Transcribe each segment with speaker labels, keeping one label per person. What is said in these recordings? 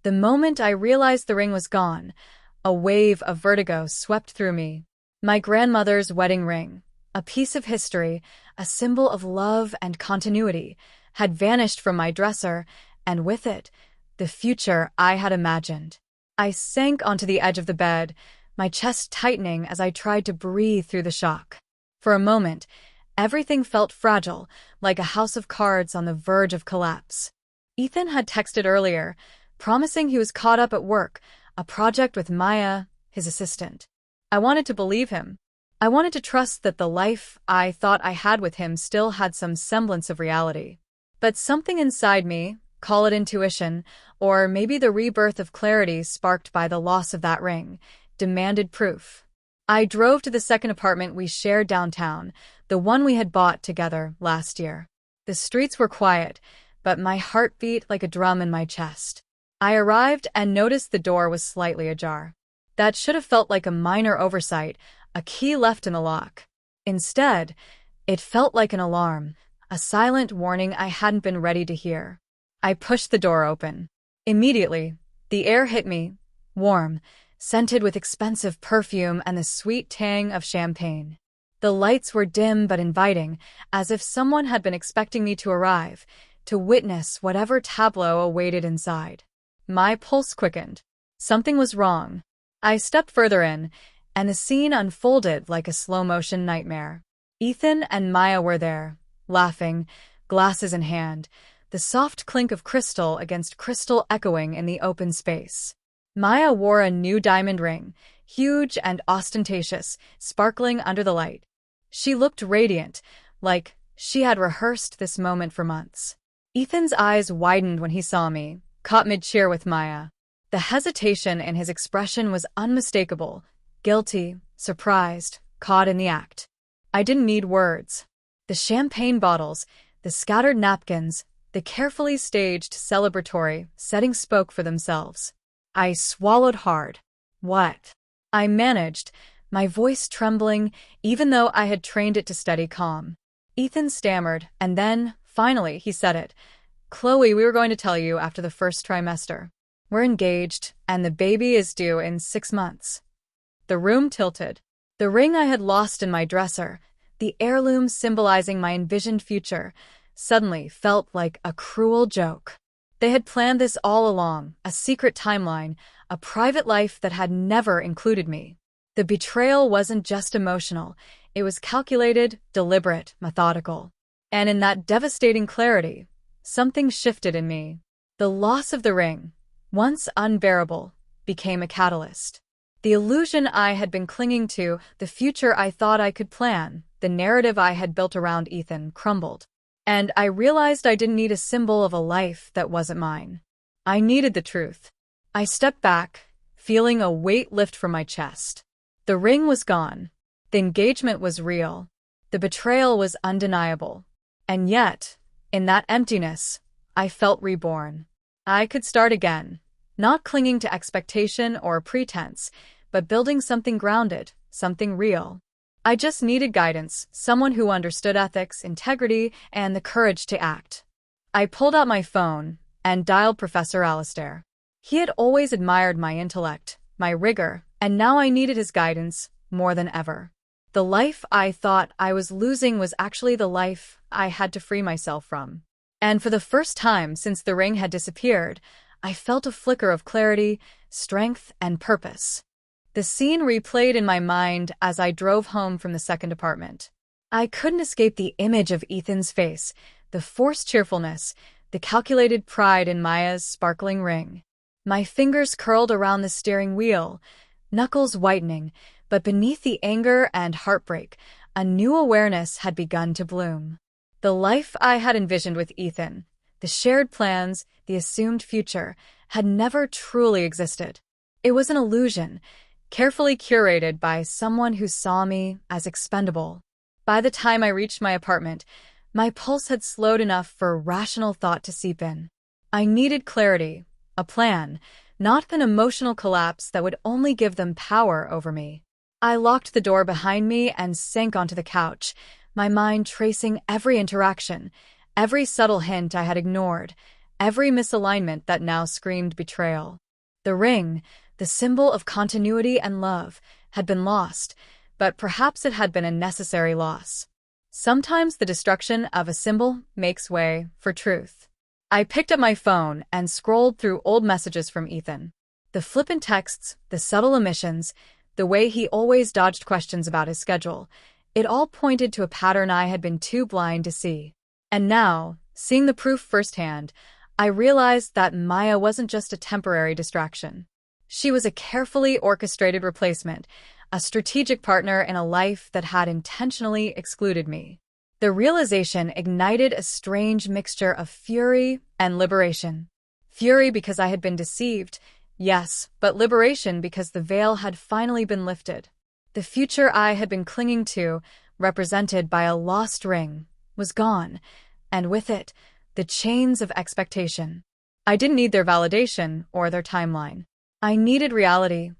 Speaker 1: The moment I realized the ring was gone, a wave of vertigo swept through me. My grandmother's wedding ring, a piece of history, a symbol of love and continuity, had vanished from my dresser, and with it, the future I had imagined. I sank onto the edge of the bed, my chest tightening as I tried to breathe through the shock. For a moment, everything felt fragile, like a house of cards on the verge of collapse. Ethan had texted earlier, promising he was caught up at work, a project with Maya, his assistant. I wanted to believe him. I wanted to trust that the life I thought I had with him still had some semblance of reality. But something inside me, call it intuition, or maybe the rebirth of clarity sparked by the loss of that ring, demanded proof. I drove to the second apartment we shared downtown, the one we had bought together last year. The streets were quiet, but my heart beat like a drum in my chest. I arrived and noticed the door was slightly ajar. That should have felt like a minor oversight, a key left in the lock. Instead, it felt like an alarm, a silent warning I hadn't been ready to hear. I pushed the door open. Immediately, the air hit me, warm, scented with expensive perfume and the sweet tang of champagne. The lights were dim but inviting, as if someone had been expecting me to arrive, to witness whatever tableau awaited inside. My pulse quickened. Something was wrong. I stepped further in, and the scene unfolded like a slow-motion nightmare. Ethan and Maya were there, laughing, glasses in hand, the soft clink of crystal against crystal echoing in the open space. Maya wore a new diamond ring, huge and ostentatious, sparkling under the light. She looked radiant, like she had rehearsed this moment for months. Ethan's eyes widened when he saw me, caught mid-cheer with Maya. The hesitation in his expression was unmistakable, guilty, surprised, caught in the act. I didn't need words. The champagne bottles, the scattered napkins, the carefully staged celebratory setting spoke for themselves. I swallowed hard. What? I managed, my voice trembling, even though I had trained it to steady calm. Ethan stammered, and then, finally, he said it. Chloe, we were going to tell you after the first trimester. We're engaged, and the baby is due in 6 months. The room tilted. The ring I had lost in my dresser, the heirloom symbolizing my envisioned future, suddenly felt like a cruel joke. They had planned this all along, a secret timeline, a private life that had never included me. The betrayal wasn't just emotional, it was calculated, deliberate, methodical. And in that devastating clarity, something shifted in me. The loss of the ring, once unbearable, became a catalyst. The illusion I had been clinging to, the future I thought I could plan, the narrative I had built around Ethan crumbled. And I realized I didn't need a symbol of a life that wasn't mine. I needed the truth. I stepped back, feeling a weight lift from my chest. The ring was gone. The engagement was real. The betrayal was undeniable. And yet, in that emptiness, I felt reborn. I could start again, not clinging to expectation or pretense, but building something grounded, something real. I just needed guidance, someone who understood ethics, integrity, and the courage to act. I pulled out my phone and dialed Professor Alistair. He had always admired my intellect, my rigor, and now I needed his guidance more than ever. The life I thought I was losing was actually the life I had to free myself from. And for the first time since the ring had disappeared, I felt a flicker of clarity, strength, and purpose. The scene replayed in my mind as I drove home from the second apartment. I couldn't escape the image of Ethan's face, the forced cheerfulness, the calculated pride in Maya's sparkling ring. My fingers curled around the steering wheel, knuckles whitening, but beneath the anger and heartbreak, a new awareness had begun to bloom. The life I had envisioned with Ethan, the shared plans, the assumed future, had never truly existed. It was an illusion, carefully curated by someone who saw me as expendable. By the time I reached my apartment, my pulse had slowed enough for rational thought to seep in. I needed clarity, a plan, not an emotional collapse that would only give them power over me. I locked the door behind me and sank onto the couch, my mind tracing every interaction, every subtle hint I had ignored, every misalignment that now screamed betrayal. The ring, the symbol of continuity and love, had been lost, but perhaps it had been a necessary loss. Sometimes the destruction of a symbol makes way for truth. I picked up my phone and scrolled through old messages from Ethan. The flippant texts, the subtle omissions, the way he always dodged questions about his schedule, it all pointed to a pattern I had been too blind to see. And now, seeing the proof firsthand, I realized that Maya wasn't just a temporary distraction. She was a carefully orchestrated replacement, a strategic partner in a life that had intentionally excluded me. The realization ignited a strange mixture of fury and liberation. Fury because I had been deceived, yes, but liberation because the veil had finally been lifted. The future I had been clinging to, represented by a lost ring, was gone, and with it, the chains of expectation. I didn't need their validation or their timeline. I needed reality,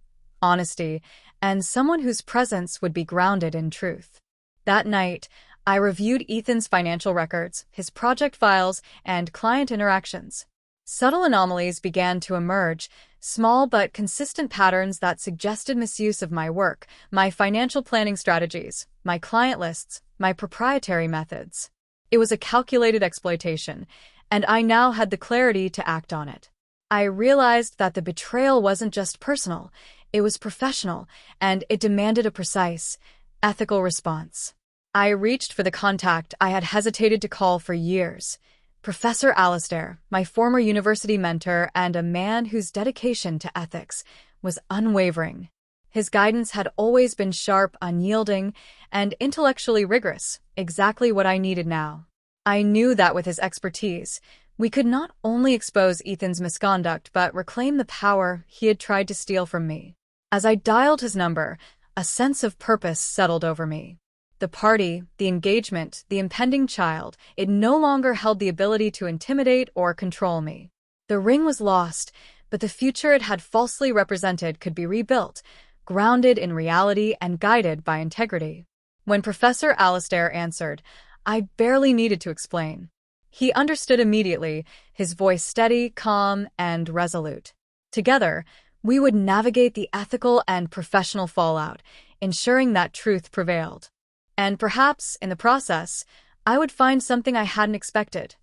Speaker 1: honesty, and someone whose presence would be grounded in truth. That night, I reviewed Ethan's financial records, his project files, and client interactions. Subtle anomalies began to emerge, small but consistent patterns that suggested misuse of my work, my financial planning strategies, my client lists, my proprietary methods. It was a calculated exploitation, and I now had the clarity to act on it. I realized that the betrayal wasn't just personal, it was professional, and it demanded a precise, ethical response. I reached for the contact I had hesitated to call for years. Professor Alistair, my former university mentor and a man whose dedication to ethics was unwavering. His guidance had always been sharp, unyielding, and intellectually rigorous, exactly what I needed now. I knew that with his expertise, we could not only expose Ethan's misconduct but reclaim the power he had tried to steal from me. As I dialed his number, a sense of purpose settled over me. The party, the engagement, the impending child, it no longer held the ability to intimidate or control me. The ring was lost, but the future it had falsely represented could be rebuilt, grounded in reality and guided by integrity. When Professor Alistair answered, I barely needed to explain. He understood immediately, his voice steady, calm, and resolute. Together, we would navigate the ethical and professional fallout, ensuring that truth prevailed. And perhaps, in the process, I would find something I hadn't expected.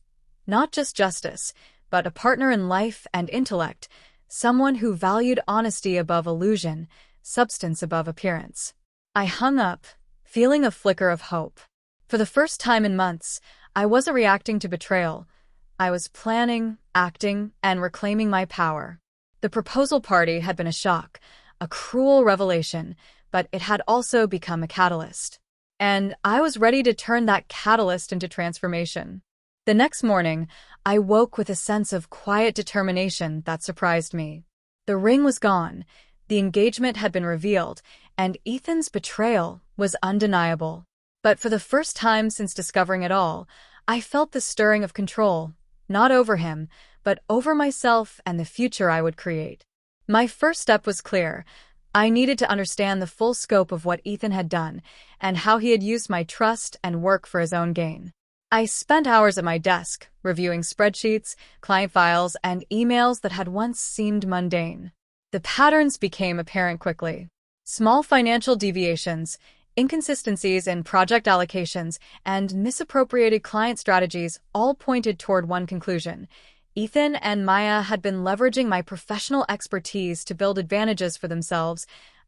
Speaker 1: Not just justice, but a partner in life and intellect, someone who valued honesty above illusion, substance above appearance. I hung up, feeling a flicker of hope. For the first time in months, I wasn't reacting to betrayal. I was planning, acting, and reclaiming my power. The proposal party had been a shock, a cruel revelation, but it had also become a catalyst. And I was ready to turn that catalyst into transformation. The next morning, I woke with a sense of quiet determination that surprised me. The ring was gone, the engagement had been revealed, and Ethan's betrayal was undeniable. But for the first time since discovering it all, I felt the stirring of control, not over him, but over myself and the future I would create. My first step was clear. I needed to understand the full scope of what Ethan had done and how he had used my trust and work for his own gain. I spent hours at my desk, reviewing spreadsheets, client files, and emails that had once seemed mundane. The patterns became apparent quickly. Small financial deviations, inconsistencies in project allocations, and misappropriated client strategies all pointed toward one conclusion. Ethan and Maya had been leveraging my professional expertise to build advantages for themselves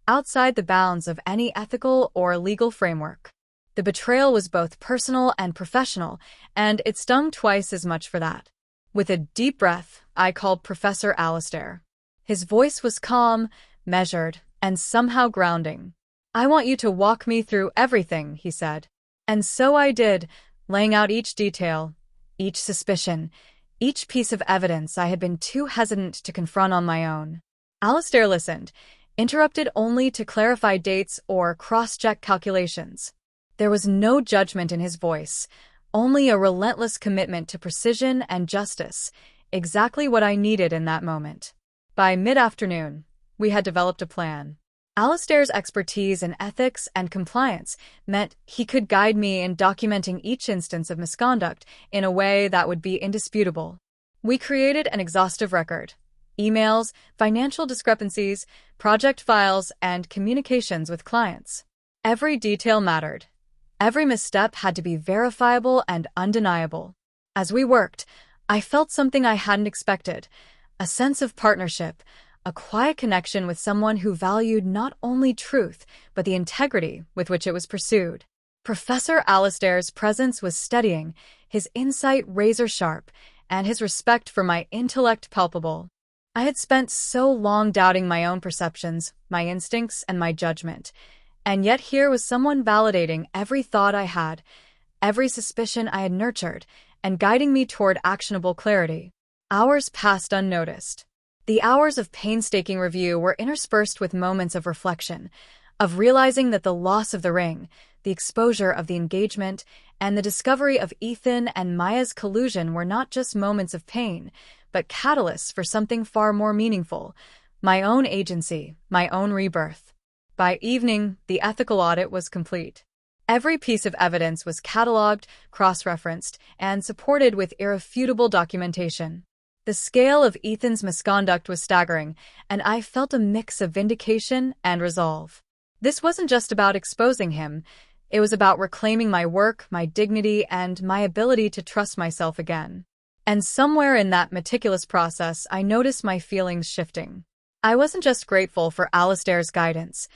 Speaker 1: outside the bounds of any ethical or legal framework. The betrayal was both personal and professional, and it stung twice as much for that. With a deep breath, I called Professor Alistair. His voice was calm, measured, and somehow grounding. I want you to walk me through everything, he said. And so I did, laying out each detail, each suspicion, each piece of evidence I had been too hesitant to confront on my own. Alistair listened, interrupted only to clarify dates or cross-check calculations. There was no judgment in his voice, only a relentless commitment to precision and justice, exactly what I needed in that moment. By mid-afternoon, we had developed a plan. Alistair's expertise in ethics and compliance meant he could guide me in documenting each instance of misconduct in a way that would be indisputable. We created an exhaustive record: emails, financial discrepancies, project files, and communications with clients. Every detail mattered. Every misstep had to be verifiable and undeniable. As we worked, I felt something I hadn't expected: a sense of partnership, a quiet connection with someone who valued not only truth, but the integrity with which it was pursued. Professor Alistair's presence was steadying, his insight razor-sharp, and his respect for my intellect palpable. I had spent so long doubting my own perceptions, my instincts, and my judgment, and yet here was someone validating every thought I had, every suspicion I had nurtured, and guiding me toward actionable clarity. Hours passed unnoticed. The hours of painstaking review were interspersed with moments of reflection, of realizing that the loss of the ring, the exposure of the engagement, and the discovery of Ethan and Maya's collusion were not just moments of pain, but catalysts for something far more meaningful: my own agency, my own rebirth. By evening, the ethical audit was complete. Every piece of evidence was cataloged, cross-referenced, and supported with irrefutable documentation. The scale of Ethan's misconduct was staggering, and I felt a mix of vindication and resolve. This wasn't just about exposing him. It was about reclaiming my work, my dignity, and my ability to trust myself again. And somewhere in that meticulous process, I noticed my feelings shifting. I wasn't just grateful for Alistair's guidance.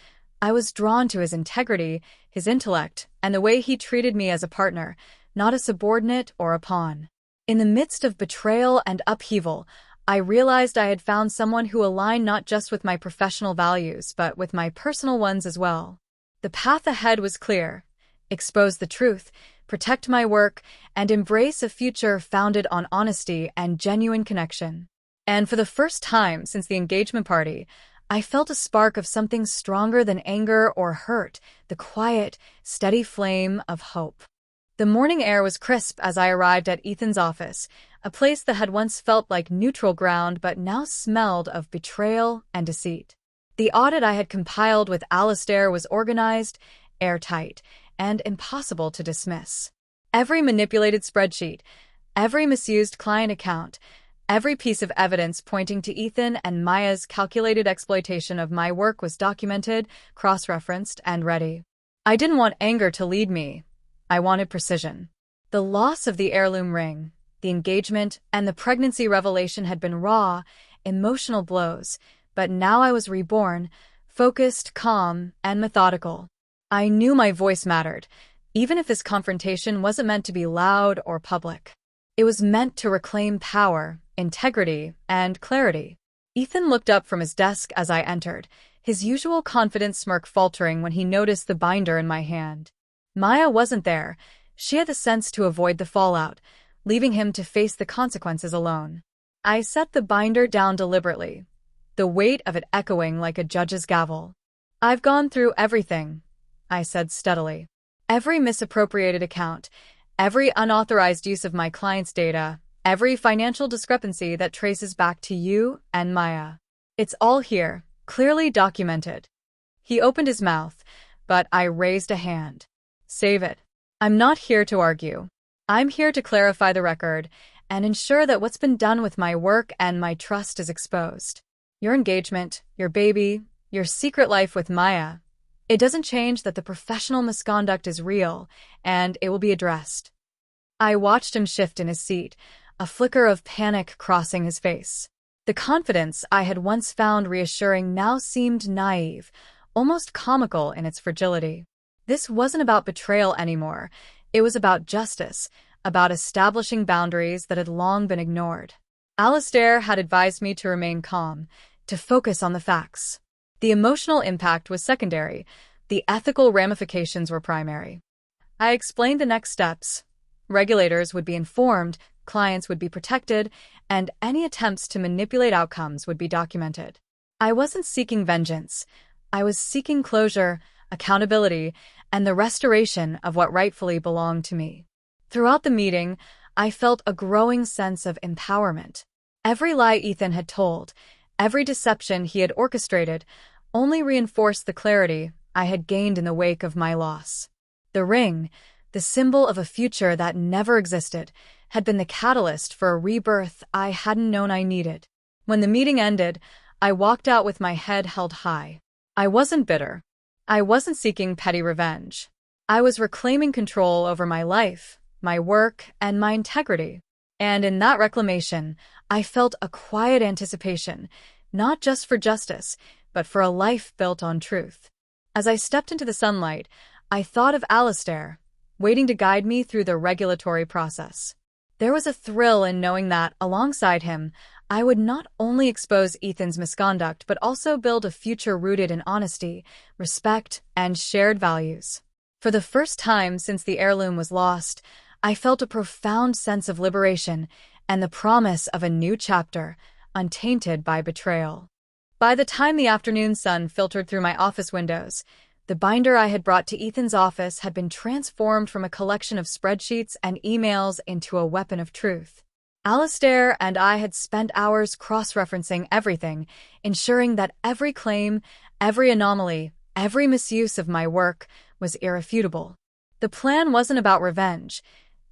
Speaker 1: I was drawn to his integrity, his intellect, and the way he treated me as a partner, not a subordinate or a pawn. In the midst of betrayal and upheaval, I realized I had found someone who aligned not just with my professional values, but with my personal ones as well. The path ahead was clear: expose the truth, protect my work, and embrace a future founded on honesty and genuine connection. And for the first time since the engagement party, I felt a spark of something stronger than anger or hurt: the quiet, steady flame of hope. The morning air was crisp as I arrived at Ethan's office, a place that had once felt like neutral ground but now smelled of betrayal and deceit. The audit I had compiled with Alistair was organized, airtight, and impossible to dismiss. Every manipulated spreadsheet, every misused client account, every piece of evidence pointing to Ethan and Maya's calculated exploitation of my work was documented, cross-referenced, and ready. I didn't want anger to lead me. I wanted precision. The loss of the heirloom ring, the engagement, and the pregnancy revelation had been raw, emotional blows, but now I was reborn, focused, calm, and methodical. I knew my voice mattered, even if this confrontation wasn't meant to be loud or public. It was meant to reclaim power, integrity, and clarity. Ethan looked up from his desk as I entered, his usual confident smirk faltering when he noticed the binder in my hand. Maya wasn't there. She had the sense to avoid the fallout, leaving him to face the consequences alone. I set the binder down deliberately, the weight of it echoing like a judge's gavel. "I've gone through everything," I said steadily. "Every misappropriated account, every unauthorized use of my client's data, every financial discrepancy that traces back to you and Maya. It's all here, clearly documented." He opened his mouth, but I raised a hand. "Save it. I'm not here to argue. I'm here to clarify the record and ensure that what's been done with my work and my trust is exposed. Your engagement, your baby, your secret life with Maya, it doesn't change that the professional misconduct is real, and it will be addressed." I watched him shift in his seat, a flicker of panic crossing his face. The confidence I had once found reassuring now seemed naive, almost comical in its fragility. This wasn't about betrayal anymore. It was about justice, about establishing boundaries that had long been ignored. Alistair had advised me to remain calm, to focus on the facts. The emotional impact was secondary. The ethical ramifications were primary. I explained the next steps. Regulators would be informed, clients would be protected, and any attempts to manipulate outcomes would be documented. I wasn't seeking vengeance. I was seeking closure, accountability, and the restoration of what rightfully belonged to me. Throughout the meeting, I felt a growing sense of empowerment. Every lie Ethan had told, every deception he had orchestrated, only reinforced the clarity I had gained in the wake of my loss. The ring, the symbol of a future that never existed, had been the catalyst for a rebirth I hadn't known I needed. When the meeting ended, I walked out with my head held high. I wasn't bitter. I wasn't seeking petty revenge. I was reclaiming control over my life, my work, and my integrity. And in that reclamation, I felt a quiet anticipation, not just for justice, but for a life built on truth. As I stepped into the sunlight, I thought of Alistair, waiting to guide me through the regulatory process. There was a thrill in knowing that, alongside him, I would not only expose Ethan's misconduct but also build a future rooted in honesty, respect, and shared values. For the first time since the heirloom was lost, I felt a profound sense of liberation and the promise of a new chapter, untainted by betrayal. By the time the afternoon sun filtered through my office windows, the binder I had brought to Ethan's office had been transformed from a collection of spreadsheets and emails into a weapon of truth. Alistair and I had spent hours cross-referencing everything, ensuring that every claim, every anomaly, every misuse of my work was irrefutable. The plan wasn't about revenge.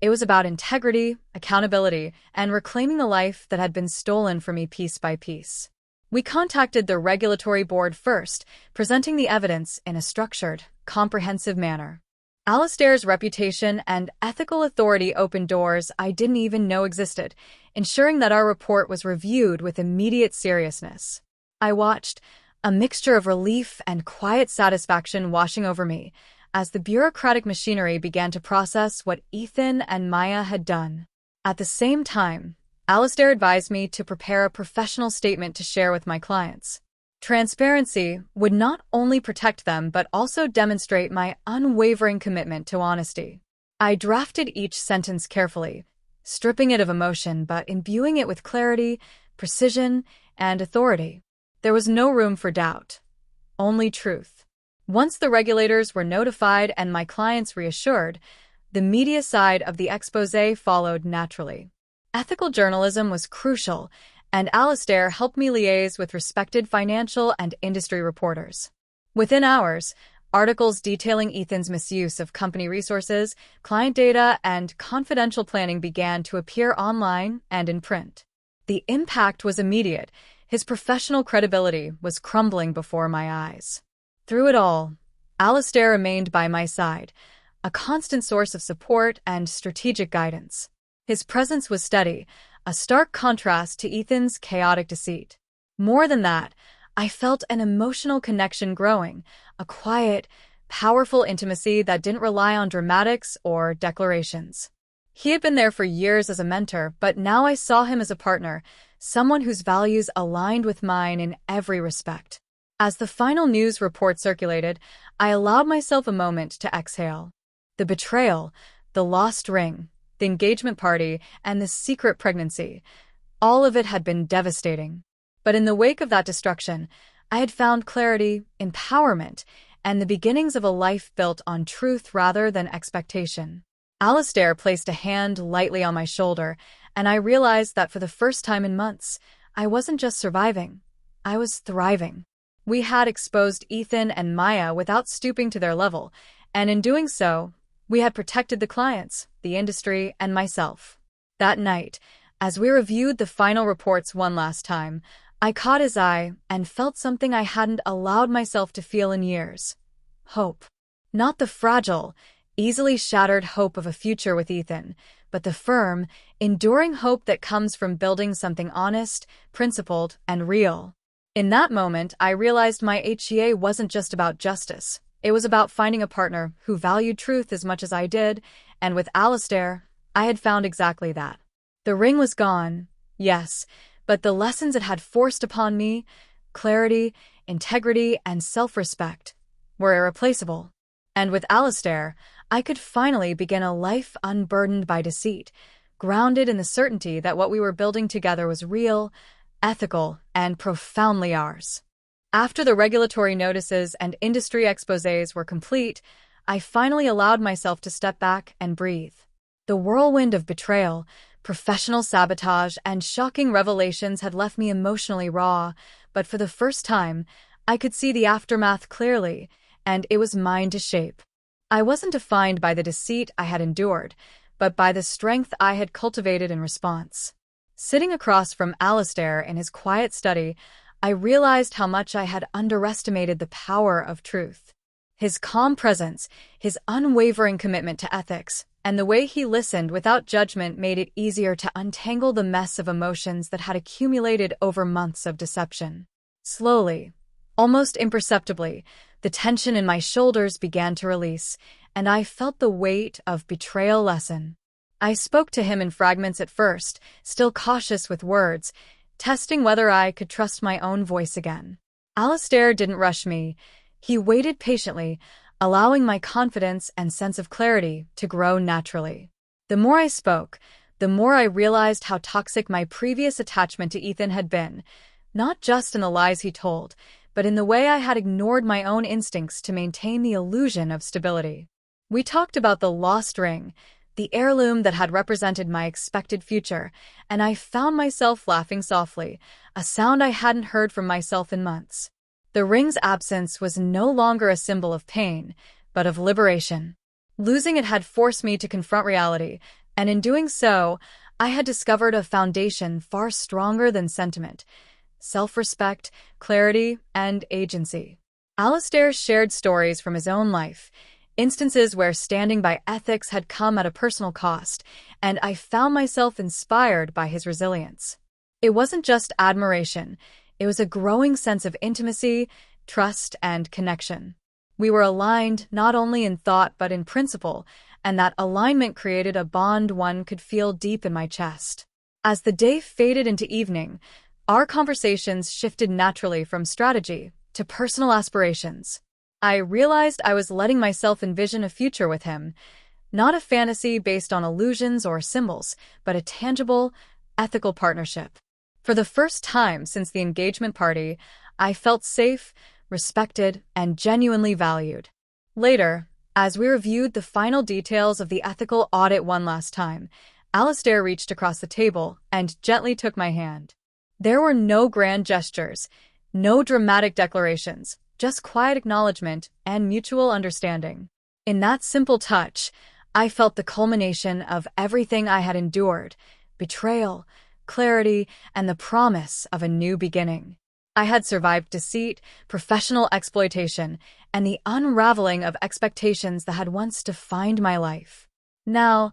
Speaker 1: It was about integrity, accountability, and reclaiming the life that had been stolen from me piece by piece. We contacted the regulatory board first, presenting the evidence in a structured, comprehensive manner. Alistair's reputation and ethical authority opened doors I didn't even know existed, ensuring that our report was reviewed with immediate seriousness. I watched, a mixture of relief and quiet satisfaction washing over me, as the bureaucratic machinery began to process what Ethan and Maya had done. At the same time, Alistair advised me to prepare a professional statement to share with my clients. Transparency would not only protect them but also demonstrate my unwavering commitment to honesty. I drafted each sentence carefully, stripping it of emotion but imbuing it with clarity, precision, and authority. There was no room for doubt, only truth. Once the regulators were notified and my clients reassured, the media side of the exposé followed naturally. Ethical journalism was crucial, and Alistair helped me liaise with respected financial and industry reporters. Within hours, articles detailing Ethan's misuse of company resources, client data, and confidential planning began to appear online and in print. The impact was immediate. His professional credibility was crumbling before my eyes. Through it all, Alistair remained by my side, a constant source of support and strategic guidance. His presence was steady, a stark contrast to Ethan's chaotic deceit. More than that, I felt an emotional connection growing, a quiet, powerful intimacy that didn't rely on dramatics or declarations. He had been there for years as a mentor, but now I saw him as a partner, someone whose values aligned with mine in every respect. As the final news report circulated, I allowed myself a moment to exhale. The betrayal, the lost ring, the engagement party, and the secret pregnancy, all of it had been devastating. But in the wake of that destruction, I had found clarity, empowerment, and the beginnings of a life built on truth rather than expectation. Alistair placed a hand lightly on my shoulder, and I realized that for the first time in months, I wasn't just surviving, I was thriving. We had exposed Ethan and Maya without stooping to their level, and in doing so, we had protected the clients, the industry, and myself. That night, as we reviewed the final reports one last time, I caught his eye and felt something I hadn't allowed myself to feel in years. Hope. Not the fragile, easily shattered hope of a future with Ethan, but the firm, enduring hope that comes from building something honest, principled, and real. In that moment, I realized my HEA wasn't just about justice. It was about finding a partner who valued truth as much as I did, and with Alistair, I had found exactly that. The ring was gone, yes, but the lessons it had forced upon me, clarity, integrity, and self-respect, were irreplaceable. And with Alistair, I could finally begin a life unburdened by deceit, grounded in the certainty that what we were building together was real, ethical, and profoundly ours. After the regulatory notices and industry exposés were complete, I finally allowed myself to step back and breathe. The whirlwind of betrayal, professional sabotage, and shocking revelations had left me emotionally raw, but for the first time, I could see the aftermath clearly, and it was mine to shape. I wasn't defined by the deceit I had endured, but by the strength I had cultivated in response. Sitting across from Alistair in his quiet study, I realized how much I had underestimated the power of truth. His calm presence, his unwavering commitment to ethics, and the way he listened without judgment made it easier to untangle the mess of emotions that had accumulated over months of deception. Slowly, almost imperceptibly, the tension in my shoulders began to release, and I felt the weight of betrayal lessen. I spoke to him in fragments at first, still cautious with words, testing whether I could trust my own voice again. Alistair didn't rush me. He waited patiently, allowing my confidence and sense of clarity to grow naturally. The more I spoke, the more I realized how toxic my previous attachment to Ethan had been, not just in the lies he told, but in the way I had ignored my own instincts to maintain the illusion of stability. We talked about the lost ring, the heirloom that had represented my expected future, and I found myself laughing softly, a sound I hadn't heard from myself in months. The ring's absence was no longer a symbol of pain, but of liberation. Losing it had forced me to confront reality, and in doing so, I had discovered a foundation far stronger than sentiment: self-respect, clarity, and agency. Alistair shared stories from his own life, instances where standing by ethics had come at a personal cost, and I found myself inspired by his resilience. It wasn't just admiration, it was a growing sense of intimacy, trust, and connection. We were aligned not only in thought but in principle, and that alignment created a bond one could feel deep in my chest. As the day faded into evening, our conversations shifted naturally from strategy to personal aspirations. I realized I was letting myself envision a future with him, not a fantasy based on illusions or symbols, but a tangible, ethical partnership. For the first time since the engagement party, I felt safe, respected, and genuinely valued. Later, as we reviewed the final details of the ethical audit one last time, Alistair reached across the table and gently took my hand. There were no grand gestures, no dramatic declarations, just quiet acknowledgement and mutual understanding. In that simple touch, I felt the culmination of everything I had endured: betrayal, clarity, and the promise of a new beginning. I had survived deceit, professional exploitation, and the unraveling of expectations that had once defined my life. Now,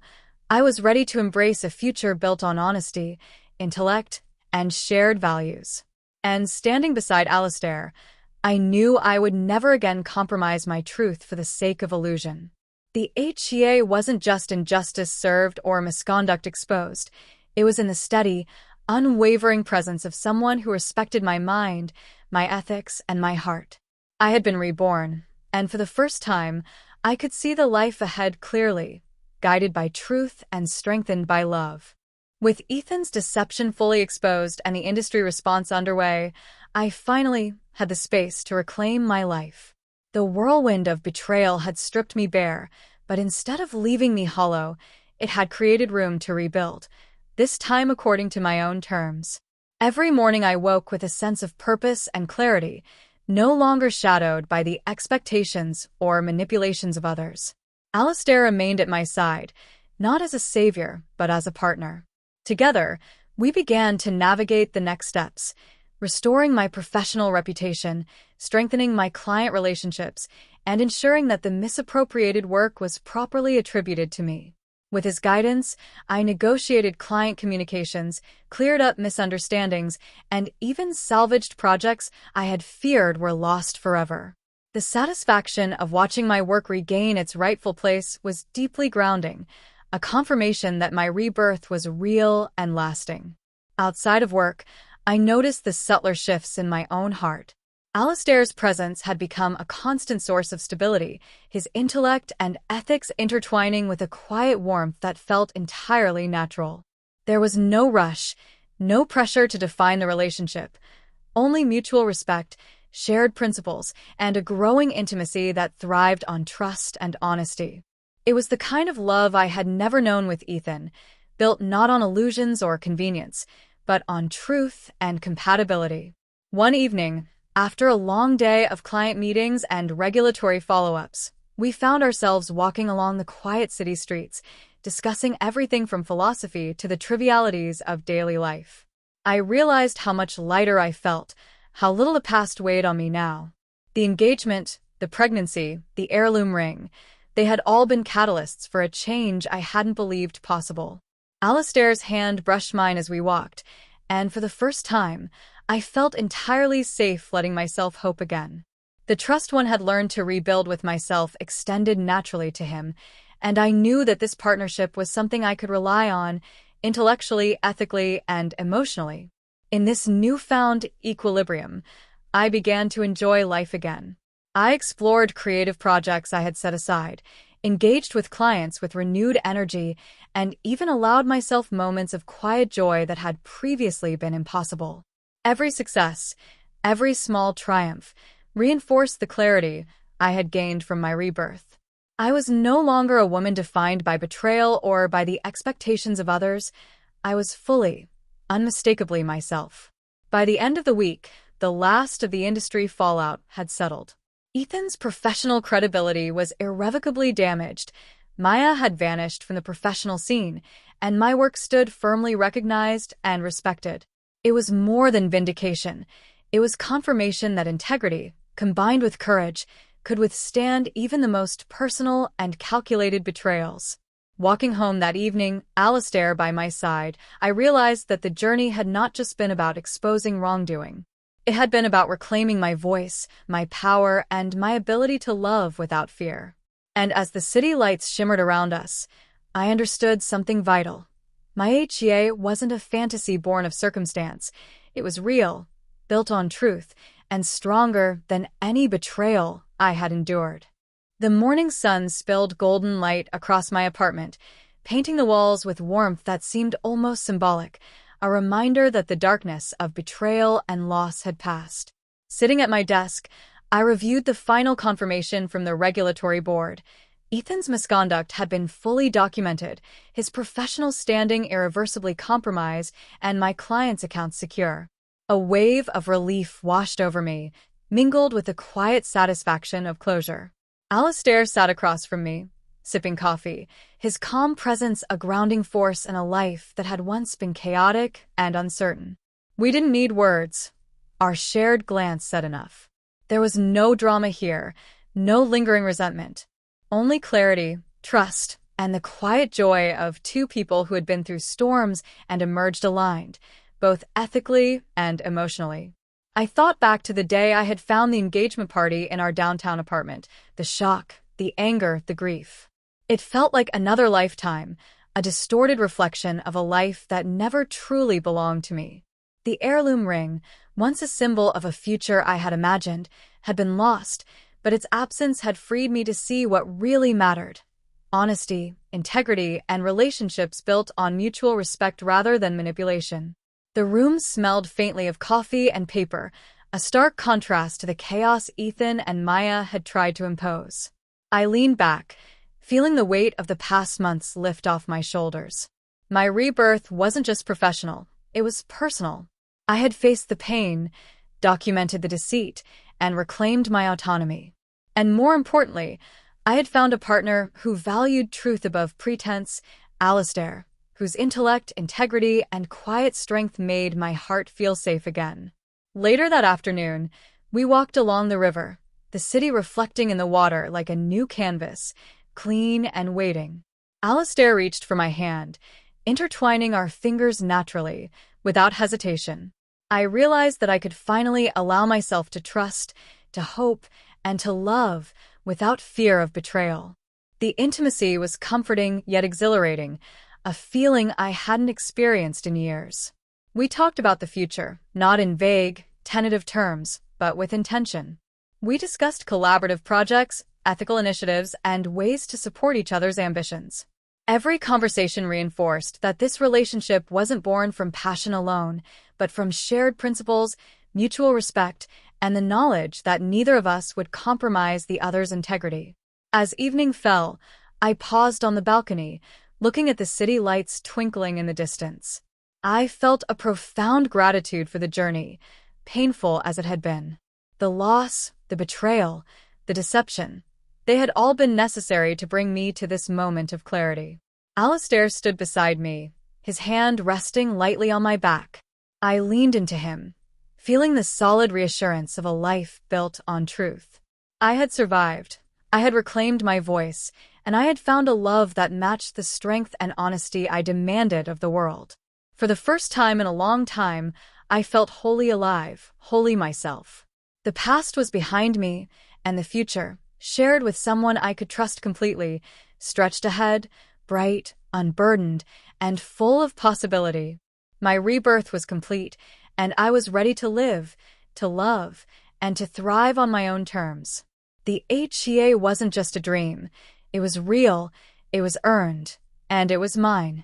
Speaker 1: I was ready to embrace a future built on honesty, intellect, and shared values. And standing beside Alistair, I knew I would never again compromise my truth for the sake of illusion. The HEA wasn't just injustice served or misconduct exposed. It was in the steady, unwavering presence of someone who respected my mind, my ethics, and my heart. I had been reborn, and for the first time, I could see the life ahead clearly, guided by truth and strengthened by love. With Ethan's deception fully exposed and the industry response underway, I finally had the space to reclaim my life. The whirlwind of betrayal had stripped me bare, but instead of leaving me hollow, it had created room to rebuild, this time according to my own terms. Every morning I woke with a sense of purpose and clarity, no longer shadowed by the expectations or manipulations of others. Alistair remained at my side, not as a savior, but as a partner. Together, we began to navigate the next steps, restoring my professional reputation, strengthening my client relationships, and ensuring that the misappropriated work was properly attributed to me. With his guidance, I negotiated client communications, cleared up misunderstandings, and even salvaged projects I had feared were lost forever. The satisfaction of watching my work regain its rightful place was deeply grounding, a confirmation that my rebirth was real and lasting. Outside of work, I noticed the subtler shifts in my own heart. Alistair's presence had become a constant source of stability, his intellect and ethics intertwining with a quiet warmth that felt entirely natural. There was no rush, no pressure to define the relationship, only mutual respect, shared principles, and a growing intimacy that thrived on trust and honesty. It was the kind of love I had never known with Ethan, built not on illusions or convenience, but on truth and compatibility. One evening, after a long day of client meetings and regulatory follow-ups, We found ourselves walking along the quiet city streets, discussing everything from philosophy to the trivialities of daily life. I realized how much lighter I felt, how little the past weighed on me now. The engagement, the pregnancy, the heirloom ring, they had all been catalysts for a change I hadn't believed possible. Alistair's hand brushed mine as we walked, and for the first time, I felt entirely safe letting myself hope again. The trust one had learned to rebuild with myself extended naturally to him, and I knew that this partnership was something I could rely on intellectually, ethically, and emotionally. In this newfound equilibrium, I began to enjoy life again. I explored creative projects I had set aside, engaged with clients with renewed energy, and even allowed myself moments of quiet joy that had previously been impossible. Every success, every small triumph, reinforced the clarity I had gained from my rebirth. I was no longer a woman defined by betrayal or by the expectations of others. I was fully, unmistakably myself. By the end of the week, the last of the industry fallout had settled. Ethan's professional credibility was irrevocably damaged. Maya had vanished from the professional scene, and my work stood firmly recognized and respected. It was more than vindication. It was confirmation that integrity, combined with courage, could withstand even the most personal and calculated betrayals. Walking home that evening, Alistair by my side, I realized that the journey had not just been about exposing wrongdoing. It had been about reclaiming my voice, my power, and my ability to love without fear. And as the city lights shimmered around us, I understood something vital. My HEA wasn't a fantasy born of circumstance. It was real, built on truth, and stronger than any betrayal I had endured. The morning sun spilled golden light across my apartment, painting the walls with warmth that seemed almost symbolic, a reminder that the darkness of betrayal and loss had passed. Sitting at my desk, I reviewed the final confirmation from the regulatory board. Ethan's misconduct had been fully documented, his professional standing irreversibly compromised, and my client's accounts secure. A wave of relief washed over me, mingled with the quiet satisfaction of closure. Alistair sat across from me, sipping coffee, his calm presence a grounding force in a life that had once been chaotic and uncertain. We didn't need words. Our shared glance said enough. There was no drama here, no lingering resentment. Only clarity, trust, and the quiet joy of two people who had been through storms and emerged aligned, both ethically and emotionally. I thought back to the day I had found the engagement party in our downtown apartment, the shock, the anger, the grief. It felt like another lifetime, a distorted reflection of a life that never truly belonged to me. The heirloom ring, once a symbol of a future I had imagined, had been lost, but its absence had freed me to see what really mattered. Honesty, integrity, and relationships built on mutual respect rather than manipulation. The room smelled faintly of coffee and paper, a stark contrast to the chaos Ethan and Maya had tried to impose. I leaned back, feeling the weight of the past months lift off my shoulders. My rebirth wasn't just professional, it was personal. I had faced the pain, documented the deceit, and reclaimed my autonomy. And more importantly, I had found a partner who valued truth above pretense, Alistair, whose intellect, integrity, and quiet strength made my heart feel safe again. Later that afternoon, we walked along the river, the city reflecting in the water like a new canvas, clean and waiting. Alistair reached for my hand, intertwining our fingers naturally, without hesitation. I realized that I could finally allow myself to trust, to hope, and to love without fear of betrayal. The intimacy was comforting yet exhilarating, a feeling I hadn't experienced in years. We talked about the future, not in vague, tentative terms, but with intention. We discussed collaborative projects, ethical initiatives, and ways to support each other's ambitions. Every conversation reinforced that this relationship wasn't born from passion alone, but from shared principles, mutual respect, and the knowledge that neither of us would compromise the other's integrity. As evening fell, I paused on the balcony, looking at the city lights twinkling in the distance. I felt a profound gratitude for the journey, painful as it had been. The loss, the betrayal, the deception, They had all been necessary to bring me to this moment of clarity. Alistair stood beside me, his hand resting lightly on my back. I leaned into him, feeling the solid reassurance of a life built on truth. I had survived. I had reclaimed my voice, and I had found a love that matched the strength and honesty I demanded of the world. For the first time in a long time, I felt wholly alive, wholly myself. The past was behind me, and the future, shared with someone I could trust completely, stretched ahead, bright, unburdened, and full of possibility. My rebirth was complete, and I was ready to live, to love, and to thrive on my own terms. The HCA wasn't just a dream. It was real, it was earned, and it was mine.